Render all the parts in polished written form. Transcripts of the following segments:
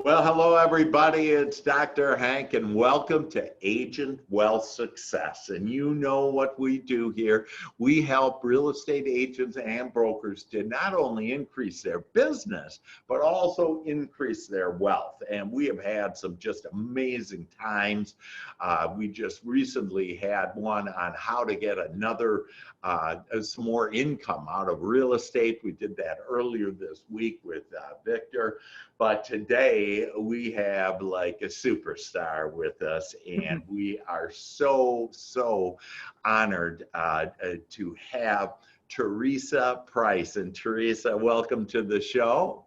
Well, hello, everybody. It's Dr. Hank, and welcome to Agent Wealth Success. And you know what we do here. We help real estate agents and brokers to not only increase their business, but also increase their wealth. And we have had some just amazing times. We just recently had one on how to get some more income out of real estate. We did that earlier this week with Victor. But today we have like a superstar with us, and we are so honored to have Theresa Price. And Theresa, welcome to the show.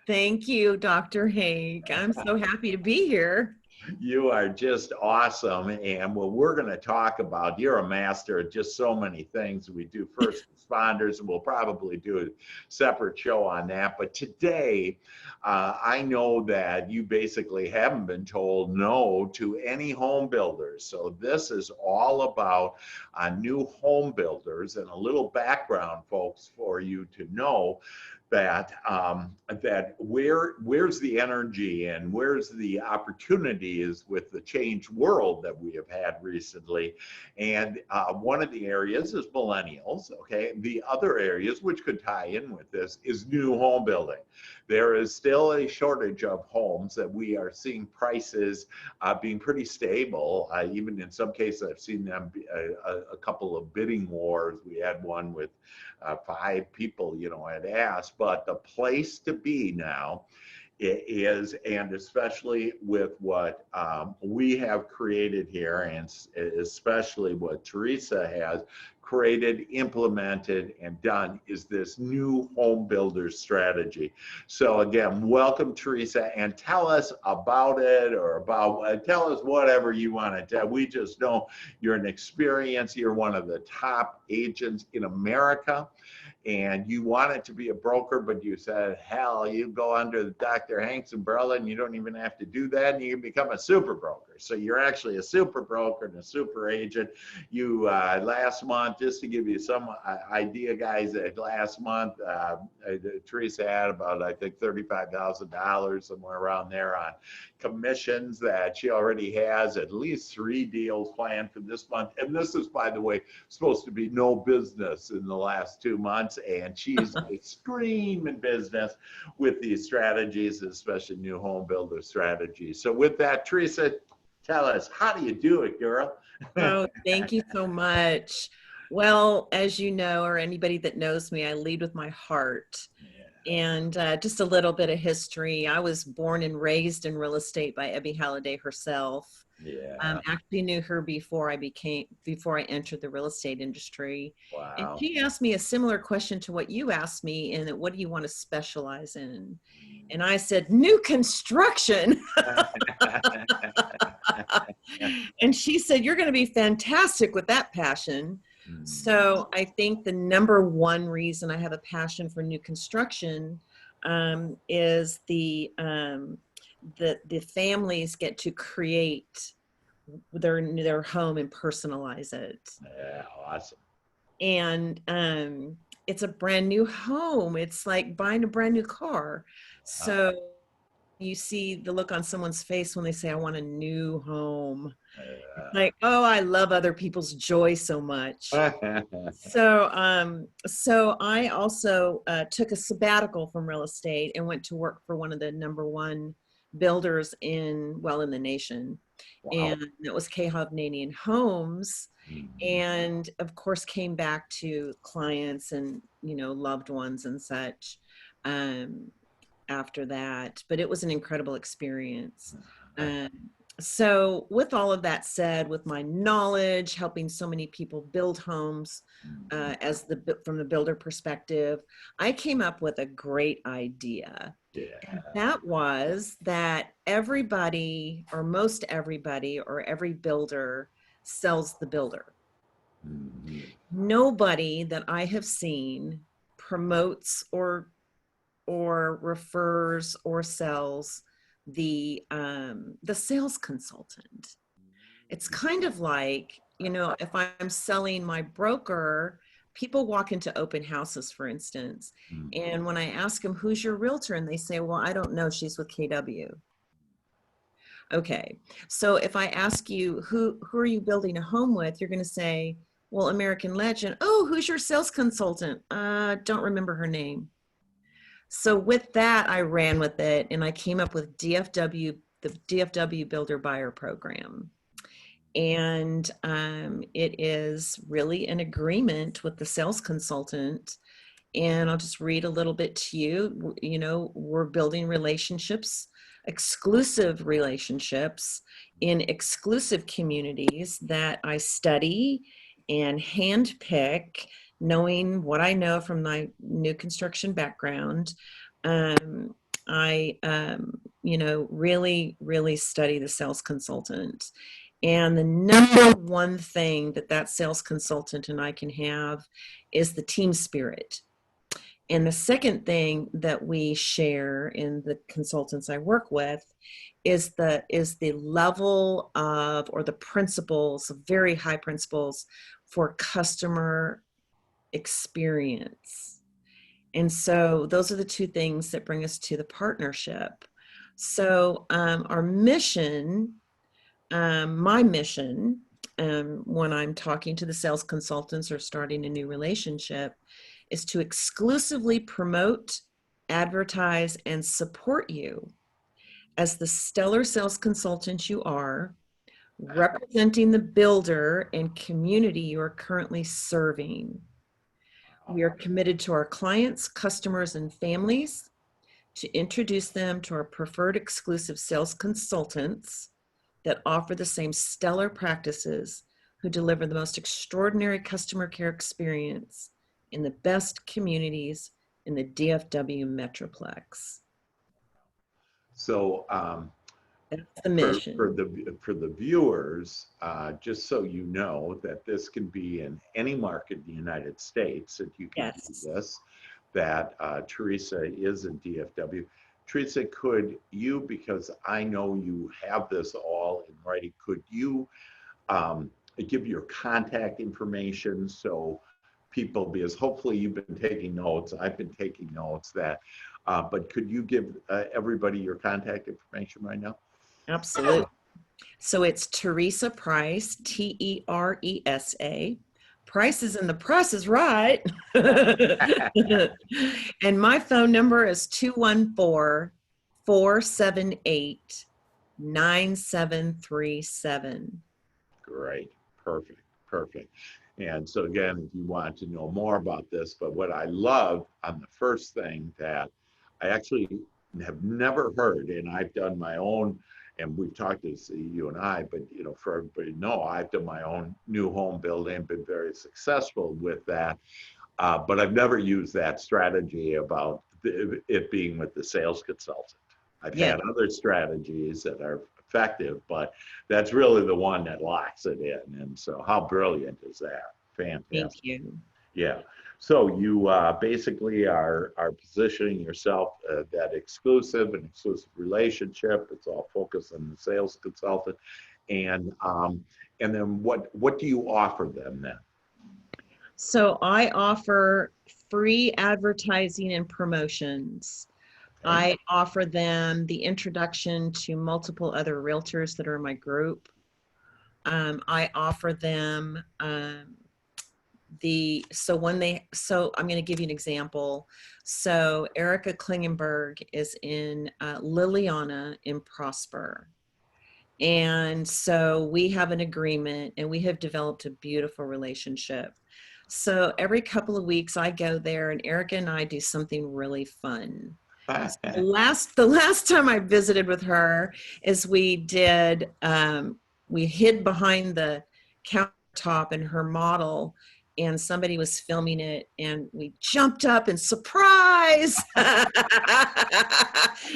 Thank you, Dr. Hank. I'm so happy to be here. You are just awesome. And what we're going to talk about, you're a master at just so many things. We do first responders, and we'll probably do a separate show on that. But today, I know that you basically haven't been told no to any home builders. So this is all about new home builders, and a little background, folks, for you to know that where's the energy and where's the opportunities with the changed world that we have had recently. And one of the areas is millennials, okay? The other areas, which could tie in with this, is new home building. There is still a shortage of homes that we are seeing prices being pretty stable. Even in some cases, I've seen them a couple of bidding wars. We had one with 5 people, had asked. But the place to be now is, and especially with what we have created here, and especially what Theresa has created, implemented, and done, is this new home builder strategy. So again, welcome, Theresa, and tell us about it, or tell us whatever you want to tell. We just know you're an experience. You're one of the top agents in America. And you wanted to be a broker, but you said, hell, you go under the Dr. Hank's umbrella and you don't even have to do that, and you can become a super broker. So you're actually a super broker and a super agent. You, last month, just to give you some idea, guys, last month, Theresa had about, I think, $35,000, somewhere around there, on commissions that she already has at least 3 deals planned for this month. And this is, by the way, supposed to be no business in the last 2 months. And she's extreme in business with these strategies, especially new home builder strategies. So with that, Theresa, tell us, how do you do it, girl? Oh, thank you so much. Well, as you know, or anybody that knows me, I lead with my heart. And just a little bit of history. I was born and raised in real estate by Ebby Halliday herself. Actually knew her before I entered the real estate industry. Wow. And she asked me a similar question to what you asked me, and what do you want to specialize in? And I said, new construction. And she said, you're going to be fantastic with that passion. So I think the number one reason I have a passion for new construction is the families get to create their home and personalize it. Yeah, awesome. And it's a brand new home. It's like buying a brand new car. So you see the look on someone's face when they say, I want a new home. Like, oh, I love other people's joy so much. So I also took a sabbatical from real estate and went to work for one of the #1 builders in the nation. Wow. And it was K. Hovnanian Homes. And of course came back to clients and, loved ones and such after that. But it was an incredible experience. So with all of that said, with my knowledge, helping so many people build homes from the builder perspective, I came up with a great idea. And that was that everybody, or most everybody, or every builder sells the builder. Nobody that I have seen promotes or refers or sells the sales consultant. It's kind of like, if I'm selling my broker, people walk into open houses, for instance, and when I ask them, who's your realtor? And they say, well, I don't know, she's with KW. Okay. So if I ask you, who are you building a home with? You're going to say, well, American Legend. Oh, who's your sales consultant? Don't remember her name. So with that, I ran with it and I came up with DFW, the DFW Builder Buyer Program. And it is really an agreement with the sales consultant. And I'll just read a little bit to you. You know, we're building relationships, exclusive relationships in exclusive communities that I study and handpick, knowing what I know from my new construction background. Um, you know, really, really study the sales consultant. And the number one thing that that sales consultant and I can have is the team spirit. And the second thing that we share in the consultants I work with is the level of, or the principles, very high principles for customer experience. And so those are the two things that bring us to the partnership. So our mission, my mission, when I'm talking to the sales consultants or starting a new relationship, is to exclusively promote, advertise, and support you as the stellar sales consultant you are, representing the builder and community you are currently serving. We are committed to our clients, customers, and families to introduce them to our preferred exclusive sales consultants that offer the same stellar practices, who deliver the most extraordinary customer care experience in the best communities in the DFW Metroplex. So That's the mission. for the viewers, just so you know that this can be in any market in the United States that you can Yes. do this, that Theresa is in DFW. Theresa, could you, because I know you have this all in writing, could you give your contact information so people, because hopefully you've been taking notes, I've been taking notes, that, but could you give everybody your contact information right now? Absolutely. So it's Theresa Price, Teresa. Price is in the press is right. And my phone number is 214-478-9737. Great, perfect, perfect. And so again, if you want to know more about this, but what I love on the first thing that I actually have never heard, and I've done my own, and we've talked to you and I, but you know, for everybody to know, I've done my own new home building, been very successful with that. But I've never used that strategy about it being with the sales consultant. I've Yeah. had other strategies that are effective, but that's really the one that locks it in. And so how brilliant is that? Thank Fantastic. you. Yeah. So you basically are positioning yourself that exclusive and exclusive relationship. It's all focused on the sales consultant. And then what do you offer them then? So I offer free advertising and promotions. Okay. I offer them the introduction to multiple other realtors that are in my group. I offer them so I'm going to give you an example. So Erica Klingenberg is in Liliana in Prosper. And so we have an agreement and we have developed a beautiful relationship. So every couple of weeks I go there and Erica and I do something really fun. So the last time I visited with her is we hid behind the countertop in her model and somebody was filming it and we jumped up and surprise.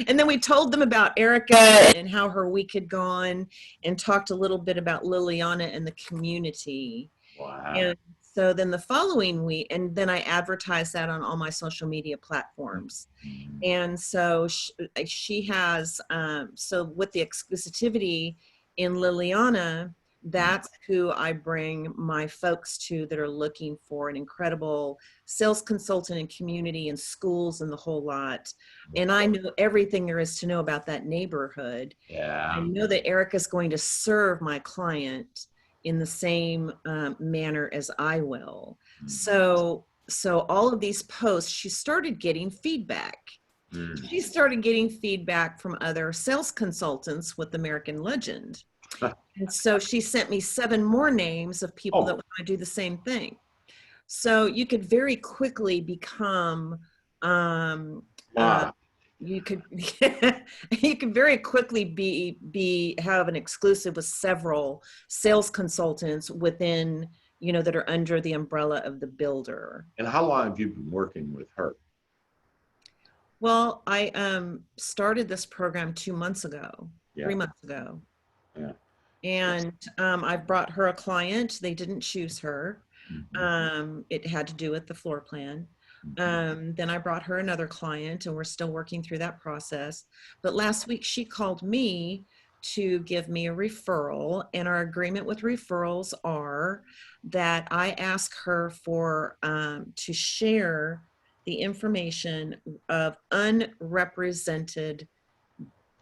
And then we told them about Erica and how her week had gone and talked a little bit about Liliana and the community. Wow. And so then the following week, and then I advertised that on all my social media platforms. And so she has, so with the exclusivity in Liliana, That's who I bring my folks to that are looking for an incredible sales consultant in community and schools and the whole lot. And I know everything there is to know about that neighborhood. I Yeah. know that Erica's going to serve my client in the same manner as I will. So all of these posts, she started getting feedback. She started getting feedback from other sales consultants with American Legend. And so she sent me 7 more names of people that Oh, want to do the same thing. So you could very quickly become, wow. you could, you could very quickly have an exclusive with several sales consultants within, that are under the umbrella of the builder. And how long have you been working with her? Well, I started this program 2 months ago, Yeah. 3 months ago. Yeah. And I've brought her a client. They didn't choose her. It had to do with the floor plan. Then I brought her another client, and we're still working through that process. But last week she called me to give me a referral, and our agreement with referrals are that I ask her for to share the information of unrepresented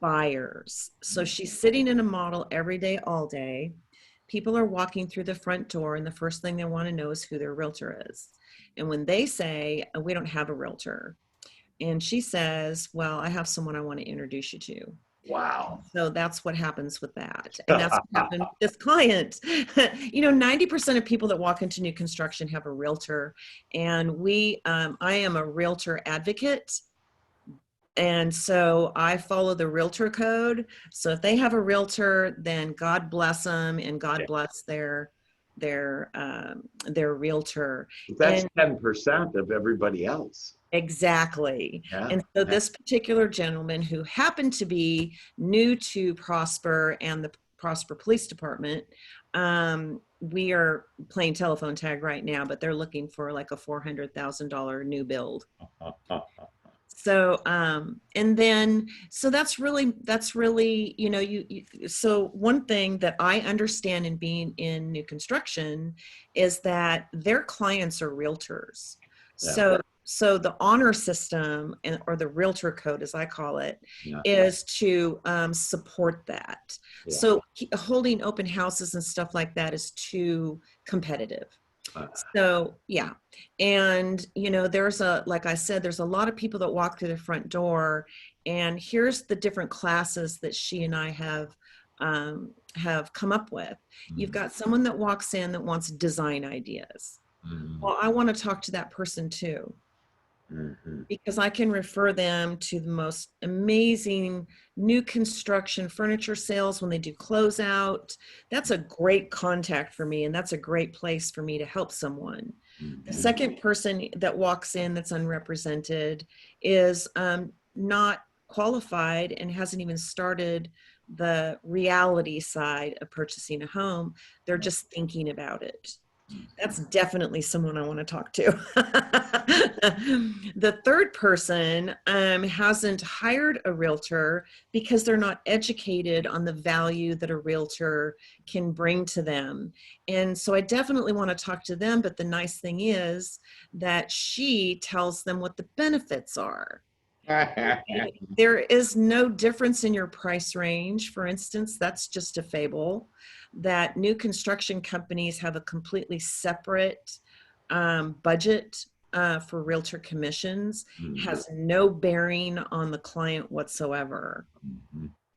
buyers. So she's sitting in a model every day, all day. People are walking through the front door, and the first thing they want to know is who their realtor is. And when they say, we don't have a realtor, and she says, well, I have someone I want to introduce you to. Wow. So that's what happens with that. And that's what happened with this client. 90% of people that walk into new construction have a realtor. And I am a realtor advocate. And so I follow the realtor code. So if they have a realtor, then God bless them and God bless their realtor. That's And 10% of everybody else. exactly. Yeah. And so this particular gentleman, who happened to be new to Prosper and the Prosper Police Department, we are playing telephone tag right now, but they're looking for like a $400,000 new build. So, and then, so that's really, so one thing that I understand in being in new construction is that their clients are realtors. Yeah. So the honor system, or the realtor code, as I call it, is to support that. Yeah. So holding open houses and stuff like that is too competitive. So yeah. And like I said, there's a lot of people that walk through the front door, and here's the different classes that she and I have come up with. You've got someone that walks in that wants design ideas. Well, I want to talk to that person too. Because I can refer them to the most amazing new construction furniture sales when they do closeout. That's a great contact for me, and that's a great place for me to help someone. The second person that walks in that's unrepresented is not qualified and hasn't even started the reality side of purchasing a home. They're just thinking about it. That's definitely someone I want to talk to. The third person hasn't hired a realtor because they're not educated on the value that a realtor can bring to them. And so I definitely want to talk to them, but the nice thing is that she tells them what the benefits are. There is no difference in your price range. For instance, that's just a fable. That new construction companies have a completely separate budget for realtor commissions. Has no bearing on the client whatsoever.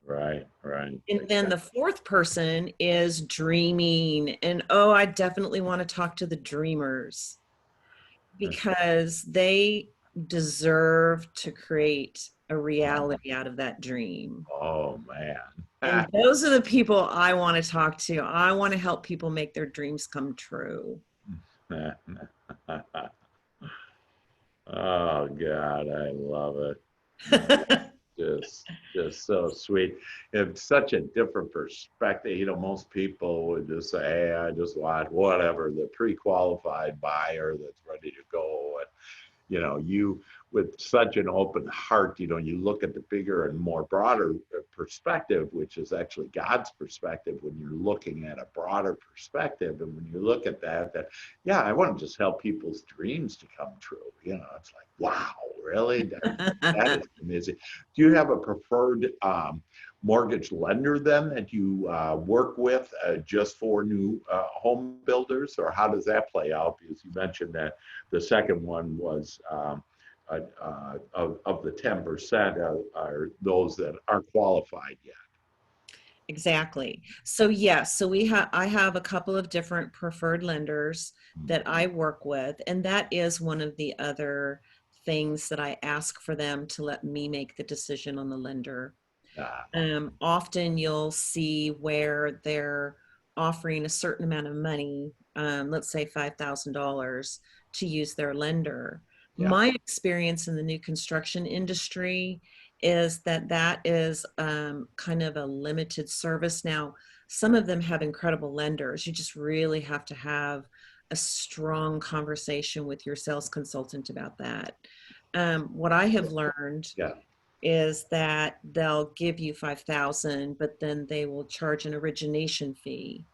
Right. And then the fourth person is dreaming. And I definitely want to talk to the dreamers, because they deserve to create a reality out of that dream. Oh, man. And those are the people I want to talk to. I want to help people make their dreams come true. Oh, God, I love it. Just so sweet. It's such a different perspective. Most people would just say, hey, I just want whatever, the pre-qualified buyer that's ready to go. And, you with such an open heart, you look at the bigger and more broader perspective, which is actually God's perspective when you're looking at a broader perspective. And when you look at that, yeah, I want to just help people's dreams to come true. It's like, wow, really? That is amazing. Do you have a preferred mortgage lender then that you work with just for new home builders, or how does that play out? Because you mentioned that the second one was of the 10% are those that aren't qualified yet. Exactly. So yes, so I have a couple of different preferred lenders that I work with, and that is one of the other things that I ask for them to let me make the decision on the lender. Often you'll see where they're offering a certain amount of money, let's say $5,000, to use their lender. Yeah. My experience in the new construction industry is that is kind of a limited service. Now, some of them have incredible lenders. You just really have to have a strong conversation with your sales consultant about that. What I have learned is that they'll give you 5,000, but then they will charge an origination fee,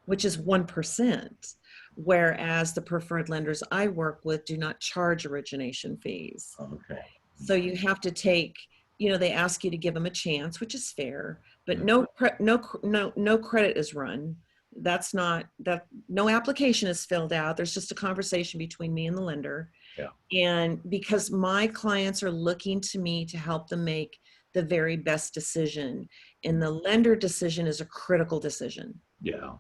which is 1%. Whereas the preferred lenders I work with do not charge origination fees. Okay. So you have to take, they ask you to give them a chance, which is fair, but no credit is run. That's not that. No application is filled out. There's just a conversation between me and the lender. Yeah. And because my clients are looking to me to help them make the very best decision, and the lender decision is a critical decision. Yeah.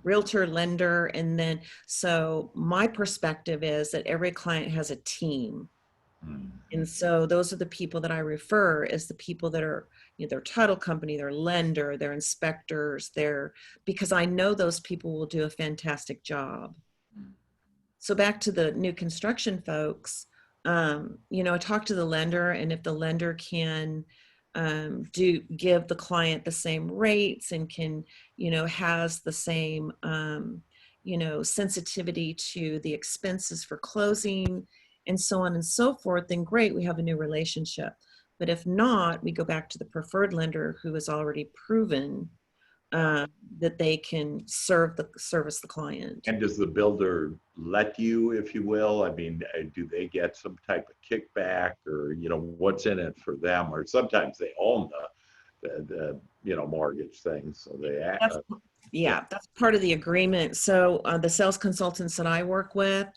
Realtor, lender, and then, so my perspective is that every client has a team. And so those are the people that I refer as the people that are, their title company, their lender, their inspectors, because I know those people will do a fantastic job. So back to the new construction folks, I talk to the lender, and if the lender can give the client the same rates and can, has the same, sensitivity to the expenses for closing and so on and so forth, then great, we have a new relationship. But if not, we go back to the preferred lender who has already proven that they can service the client. And does the builder let you, if you will? I mean, do they get some type of kickback, or what's in it for them? Or sometimes they own the mortgage thing, so they that's part of the agreement. So the sales consultants that I work with,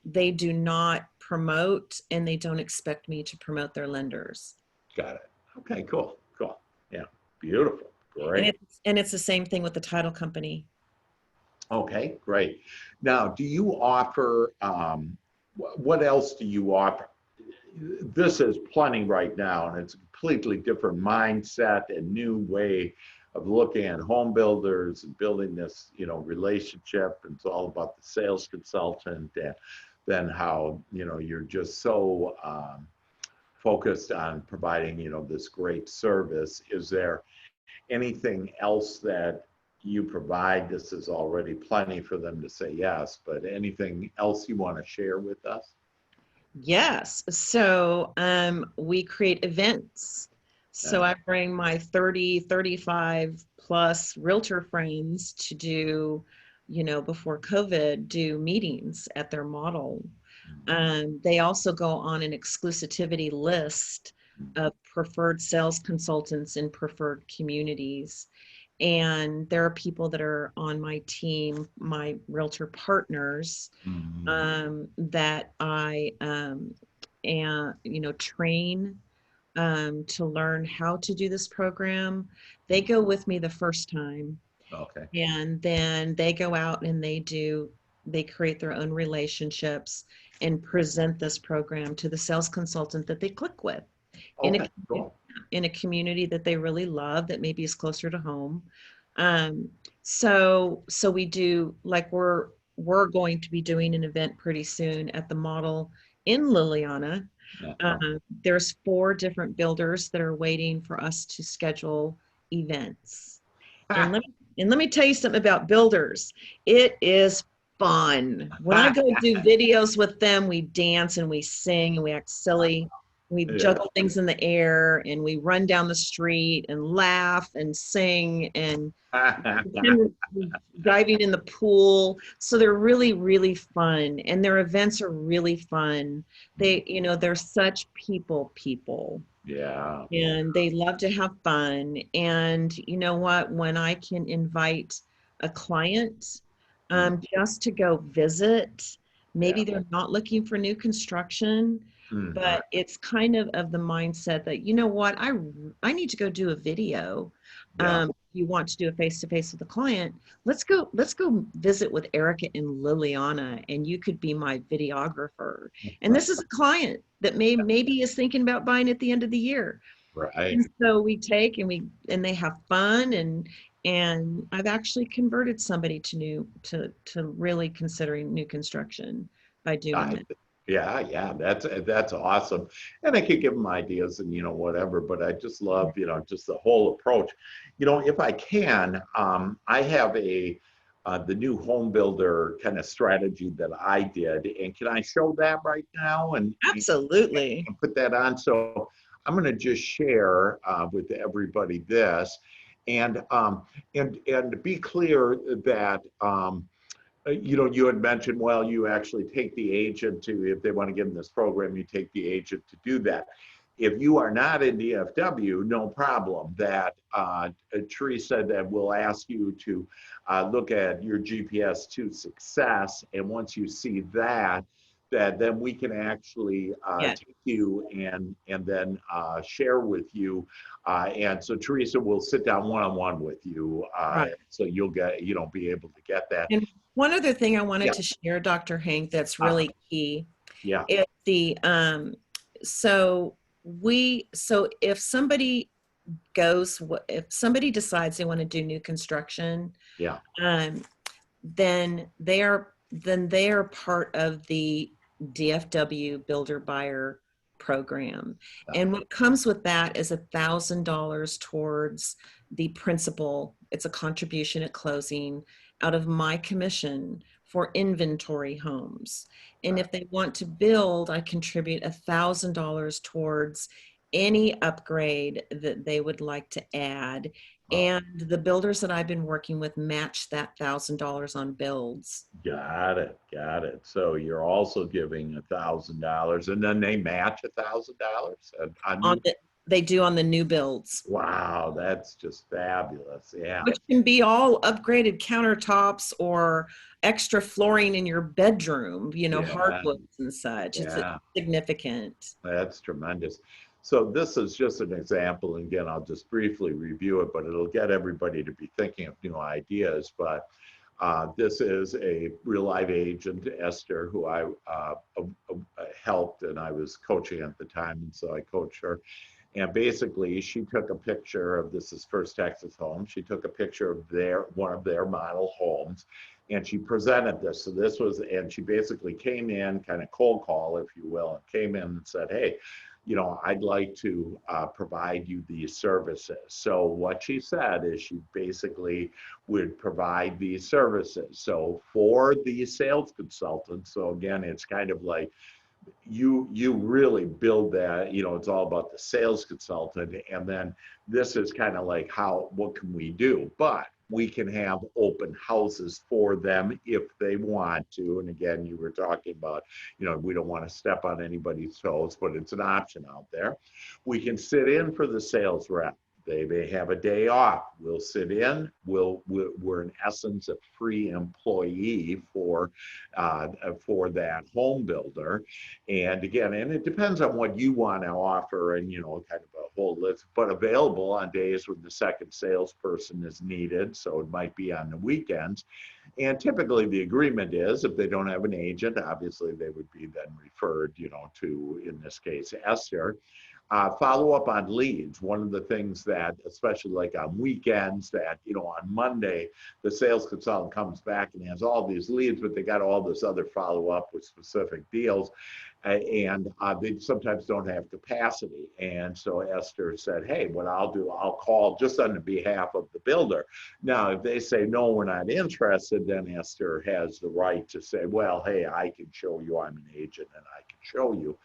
they do not promote, and they don't expect me to promote their lenders. Got it. Okay, cool. Yeah, beautiful. Great. And it's the same thing with the title company. Okay, great. Now, do you offer, what else do you offer? This is plenty right now, and it's a completely different mindset and new way of looking at home builders and building this, relationship. And it's all about the sales consultant, and then how, you're just so focused on providing, this great service. Is there anything else that you provide? This is already plenty for them to say yes, but anything else you want to share with us? Yes. So we create events. So I bring my 30, 35 plus realtor friends to do, before COVID, do meetings at their model. They also go on an exclusivity list of preferred sales consultants in preferred communities. And there are people that are on my team, my realtor partners, that I, train to learn how to do this program. They go with me the first time. Okay. And then they go out and they create their own relationships and present this program to the sales consultant that they click with. Okay, cool. In a community that they really love, that maybe is closer to home. So we do, like, we're going to be doing an event pretty soon at the model in Liliana. There's 4 different builders that are waiting for us to schedule events. And let me tell you something about builders. It is fun. When I go do videos with them, we dance and we sing and we act silly. we Yeah. juggle things in the air, and we run down the street and laugh and sing and pretend we're diving in the pool. So they're really, really fun, and their events are really fun. They're such people, Yeah. and they love to have fun. And you know what? When I can invite a client just to go visit, Yeah. maybe they're not looking for new construction, Mhm. but it's kind of the mindset that, you know what, I need to go do a video. Yeah. You want to do a face-to-face with a client, let's go visit with Erica and Liliana, and you could be my videographer. And this is a client that maybe is thinking about buying at the end of the year. Right. And so we take and they have fun, and I've actually converted somebody to really considering new construction by doing I, that. yeah, that's awesome. And I could give them ideas and whatever, but I just love just the whole approach. If I can, I have the new home builder kind of strategy that I did, and can I show that right now Absolutely. and put that on? So I'm going to just share with everybody this, and to be clear that. You had mentioned, well, you actually take the agent to, if they want to get in this program, you take the agent to do that. If you are not in DFW, no problem. That Teresa, that will ask you to look at your GPS to success, and once you see that, then we can actually Yeah. take you and then share with you. And so Teresa will sit down one-on-one with you, Right. so you'll be able to get that. And one other thing I wanted Yeah. to share, Dr. Hank, that's Uh, really key yeah. is so if somebody if somebody decides they want to do new construction, Yeah. um, then they are part of the DFW Builder Buyer program. Yeah. And what comes with that is $1,000 towards the principal. It's a contribution at closing out of my commission for inventory homes. And Right. if they want to build, I contribute $1,000 towards any upgrade that they would like to add. Oh, And the builders that I've been working with match that $1,000 on builds. got it. Got it. So you're also giving $1,000, and then they match $1,000 on On new. the, they do on the new builds, Wow, that's just fabulous. Yeah. which can be all upgraded countertops or extra flooring in your bedroom, Yeah. hardwoods and such. It's Yeah. significant. That's tremendous. So this is just an example. And again, I'll just briefly review it, but it'll get everybody to be thinking of new ideas. But this is a real live agent, Esther, who I helped, and I was coaching at the time. And so I coached her. And basically, she took a picture of, this is First Texas Home. She took a picture of one of their model homes, and she presented this. So this was, and she basically came in, kind of cold call, if you will, and came in and said, hey, I'd like to provide you these services. So what she said is she basically would provide these services. So for the sales consultant, so again, it's kind of like, you really build that, it's all about the sales consultant. And then this is kind of like, what can we do? But we can have open houses for them if they want to. And again, you were talking about, we don't want to step on anybody's toes, but it's an option out there. We can sit in for the sales rep. They may have a day off. We'll sit in. We're in essence a free employee for that home builder. And again, and it depends on what you want to offer, and kind of a whole list, but available on days when the second salesperson is needed. So it might be on the weekends. And typically the agreement is, if they don't have an agent, obviously they would be then referred, to, in this case, Esther. Follow up on leads. One of the things that, especially like on weekends, that, on Monday, the sales consultant comes back and has all these leads, but they got all this other follow up with specific deals. And they sometimes don't have capacity. And so Esther said, hey, what I'll do, I'll call just on the behalf of the builder. Now, if they say, no, we're not interested, then Esther has the right to say, well, hey, I can show you, I'm an agent and I can show you.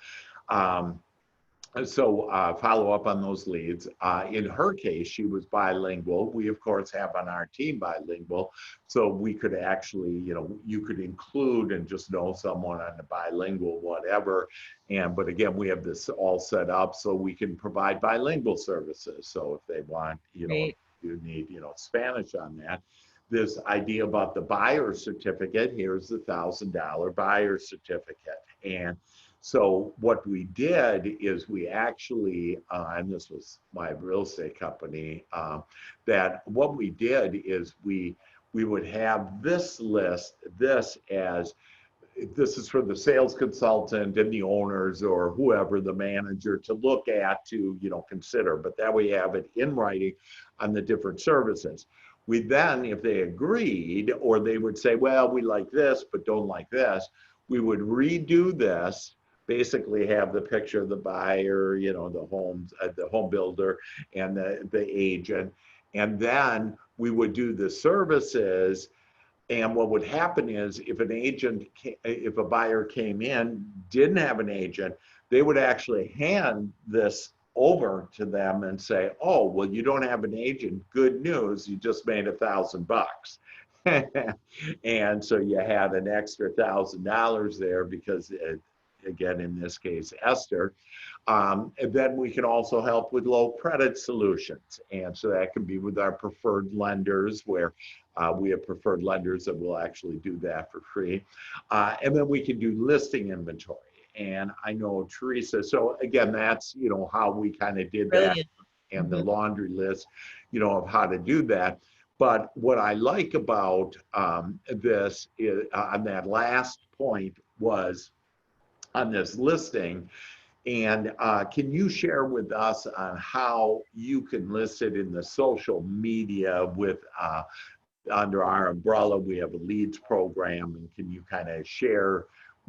So follow up on those leads. In her case, she was bilingual. We, of course, have on our team bilingual. So we could actually, you could include and just know someone on the bilingual, whatever. But again, we have this all set up so we can provide bilingual services. So if they want, if Right. you need, Spanish on that. This idea about the buyer certificate, here's the $1,000 buyer certificate. And so what we did is we actually, and this was my real estate company, that what we did is we would have this list, this is for the sales consultant and the owners or whoever, the manager, to look at, to consider. But that we have it in writing on the different services. We then, if they agreed, or they would say, well, we like this but don't like this, we would redo this, basically have the picture of the buyer, the home builder and the agent. And then we would do the services. And what would happen is if a buyer came in, didn't have an agent, they would actually hand this over to them and say, oh, well, you don't have an agent. Good news, you just made $1,000. And so you had an extra $1,000 there because again, in this case, Esther. And then we can also help with low credit solutions. And so that can be with our preferred lenders, where we have preferred lenders that will actually do that for free. And then we can do listing inventory. And I know Theresa, so again, that's, how we kind of did that, Brilliant. and the laundry list, of how to do that. But what I like about this is, on that last point, was on this listing. And can you share with us on how you can list it in the social media with under our umbrella? We have a leads program, and can you kind of share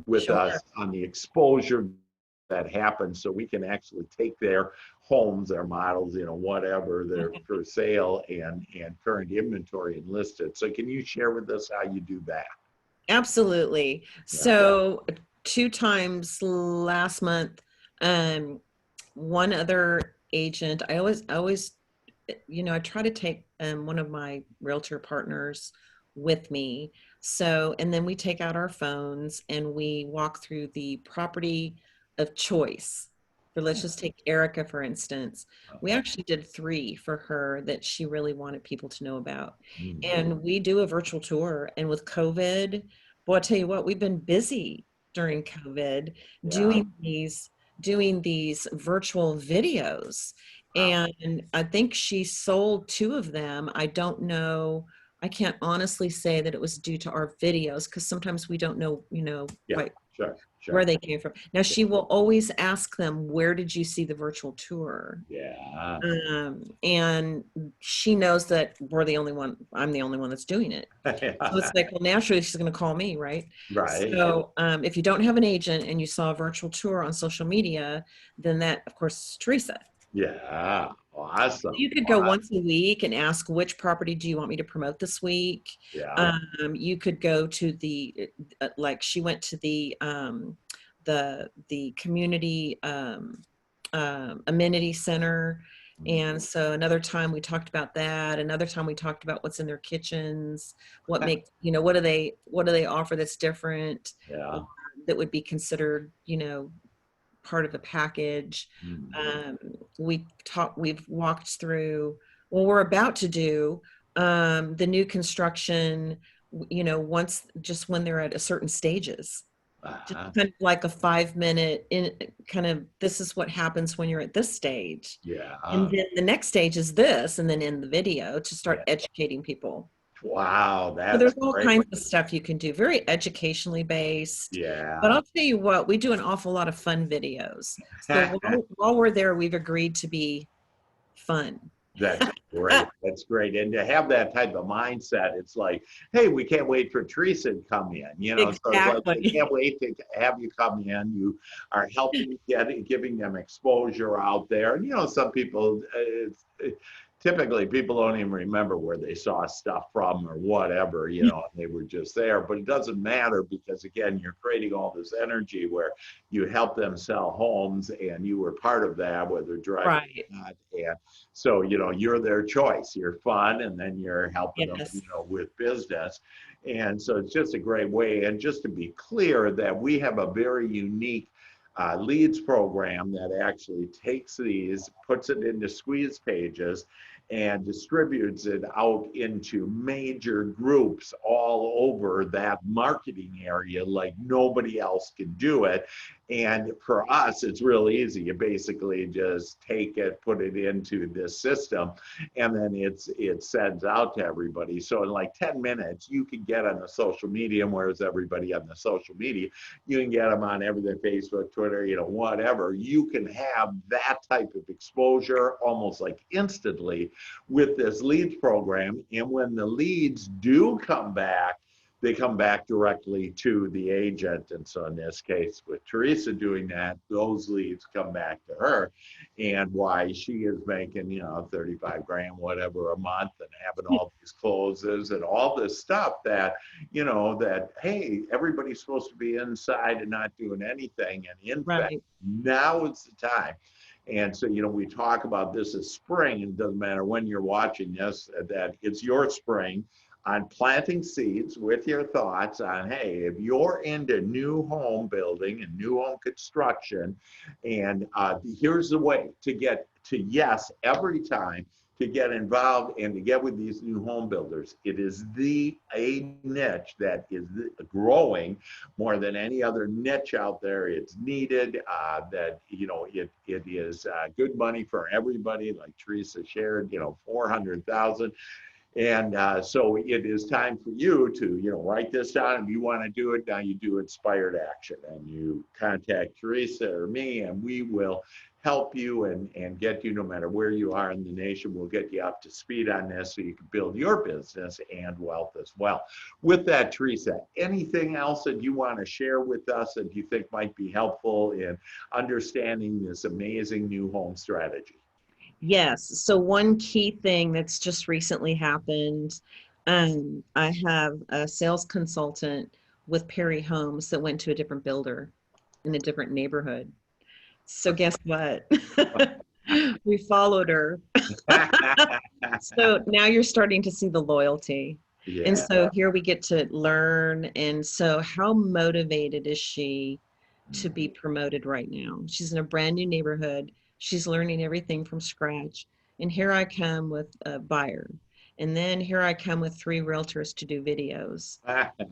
with Sure. us on the exposure that happens, so we can actually take their homes, their models, whatever, they're for sale, and current inventory, and list it? So can you share with us how you do that? Absolutely. Yeah. So 2 times last month, one other agent, I always, I try to take one of my realtor partners with me. So, and then we take out our phones and we walk through the property of choice. For, let's just take Erica, for instance. We actually did 3 for her that she really wanted people to know about. And we do a virtual tour. And with COVID, boy, I tell you what, we've been busy during COVID Yeah. doing these virtual videos. Wow. And I think she sold 2 of them. I don't know. I can't honestly say that it was due to our videos, because sometimes we don't know, Yeah. quite Sure. where Sure. they came from. Now, she will always ask them, where did you see the virtual tour? Yeah. And she knows that I'm the only one that's doing it. So it's like, well, naturally she's going to call me, right? Right. So if you don't have an agent and you saw a virtual tour on social media, then that, of course, is Teresa. Yeah. Awesome. You could go once a week and ask, which property do you want me to promote this week? Yeah. You could go to like she went to the community amenity center. And so another time we talked about that. Another time we talked about what's in their kitchens, what do they offer that's different, Yeah. that would be considered, part of the package. We've walked through, well, we're about to do the new construction, just when they're at a certain stages. Just kind of like a 5-minute this is what happens when you're at this stage. Yeah. And then the next stage is this, and then in the video to start educating people. Wow, So that's there's all great. kinds of stuff you can do, very educationally based. Yeah. But I'll tell you what, we do an awful lot of fun videos. So while we're there, we've agreed to be fun. That's Great. That's great. And to have that type of mindset, it's like, hey, we can't wait for Teresa to come in. So it's like, we Exactly. can't wait to have you come in. You are helping giving them exposure out there. And, some people, typically people don't even remember where they saw stuff from or whatever, and they were just there. But it doesn't matter because, again, you're creating all this energy where you help them sell homes and you were part of that, whether directly Right. or not. And so, you're their choice. You're fun, and then you're helping them, Yes. with business. And so it's just a great way. And just to be clear that we have a very unique leads program that actually takes these, puts it into squeeze pages, and distributes it out into major groups all over that marketing area like nobody else can do it. And for us, it's real easy. You basically just take it, put it into this system, and then it sends out to everybody. So in like 10 minutes, you can get on the social media, and where's everybody on the social media? You can get them on everything, Facebook, Twitter, whatever. You can have that type of exposure almost like instantly with this leads program. And when the leads do come back, they come back directly to the agent. And so in this case, with Teresa doing that, those leads come back to her. And why she is making, 35 grand, whatever a month, and having all these closes and all this stuff that, that, hey, everybody's supposed to be inside and not doing anything. And in fact, Right. now is the time. And so, we talk about this as spring, and it doesn't matter when you're watching this, that it's your spring on planting seeds with your thoughts on, hey, if you're into new home building and new home construction, and here's the way to get to yes every time, to get involved and to get with these new home builders. It is a niche that is growing more than any other niche out there. It's needed, that, it is good money for everybody. Like Teresa shared, 400,000. And so it is time for you to, write this down. If you want to do it, now you do inspired action, and you contact Teresa or me, and we will help you and get you, no matter where you are in the nation, we'll get you up to speed on this so you can build your business and wealth as well. With that, Teresa, anything else that you want to share with us that you think might be helpful in understanding this amazing new home strategy? Yes. So one key thing that's just recently happened, I have a sales consultant with Perry Homes that went to a different builder in a different neighborhood. So guess what? We followed her. So now you're starting to see the loyalty. And Yeah. so here we get to learn. And so how motivated is she to be promoted right now? She's in a brand new neighborhood. She's learning everything from scratch. And here I come with a buyer. And then here I come with 3 realtors to do videos.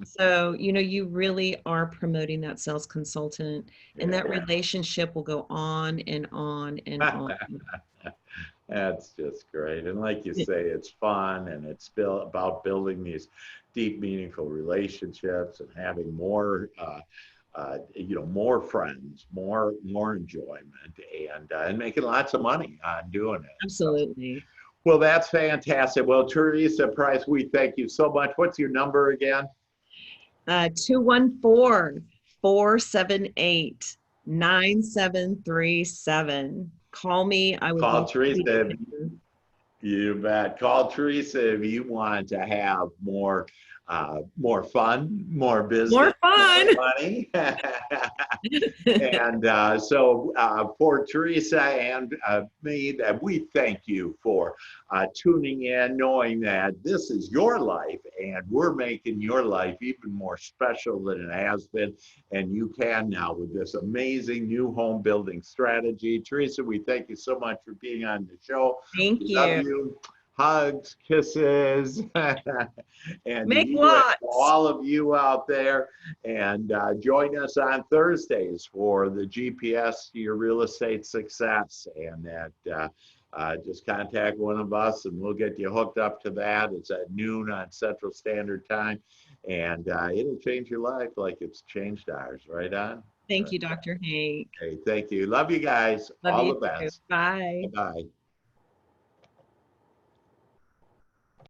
So, you really are promoting that sales consultant, and that Yeah. relationship will go on and on and on. That's just great. And like you say, it's fun, and it's about building these deep, meaningful relationships and having more, more friends, more enjoyment, and making lots of money on doing it. So, Absolutely. well, that's fantastic. Well, Teresa Price, we thank you so much. What's your number again? 214-478-9737. Call me. I would Call love to meet Teresa. you. You bet. Call Teresa if you want to have more fun, more business, More more fun. money. And so for Teresa and me, that we thank you for tuning in, knowing that this is your life, and we're making your life even more special than it has been. And you can now with this amazing new home building strategy. Teresa, we thank you so much for being on the show. Thank We love you. you. Hugs, kisses, and to Make you and lots. all of you out there. And join us on Thursdays for the GPS to your real estate success. And that just contact one of us, and we'll get you hooked up to that. It's at noon on Central Standard Time, and it'll change your life like it's changed ours. Right on. Thank you, Dr. Hank. Hey, thank you. Love you guys. Love All you the too. best. Bye. Bye-bye.